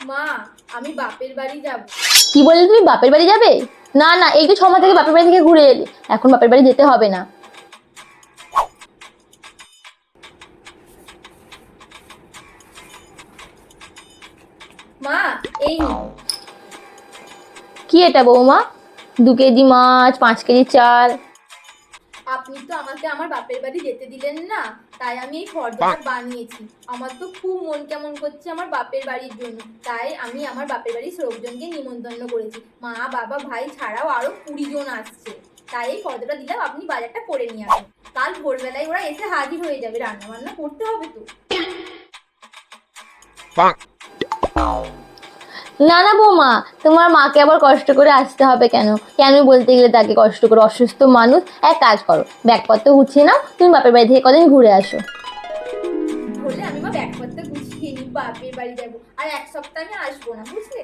মা, আমি বাপের বাড়ি যাব। কি বললি তুমি বাপের বাড়ি যাবে? না না, এই তো 6 মাস থেকে বাপের বাড়ি থেকে ঘুরে এলি, এখন বাপের বাড়ি যেতে হবে না। মা, এই নিন। কি এটা বৌমা? 2 কেজি মাছ, 5 কেজি চাল। আপনি তো আমাকে আমার বাপের বাড়ি যেতে দিলেন না, তাই আমি এই ফর্দটা বানিয়েছি। আমার তো খুব মন কেমন করছে আমার বাপের বাড়ির জন্য, তাই আমি আমার বাপের বাড়ির লোকজনকে নিমন্ত্রণ করেছি। মা, বাবা, ভাই ছাড়াও আরো 20 জন আসছে। তাই এই ফর্দটা দিলাম, আপনি বাজারটা করে নিয়ে আসুন। কাল ভোরবেলায় ওরা এসে হাজির হয়ে যাবে, রান্না বান্না করতে হবে তো। না না বৌমা, তোমার মাকে আবার কষ্ট করে আসতে হবে কেন? কেন বলতে গেলে তাকে কষ্ট করে? অসুস্থ মানুষ। এক কাজ করো, ব্যাগপত্র গুছিয়ে নাও, তুমি বাপের বাড়ি থেকে কদিন ঘুরে আসো। হলে আমি মা ব্যাগপত্র গুছিয়ে নিই, বাপের বাড়ি যাবো। আর 1 সপ্তাহ আমি আসবো না, বুঝলে?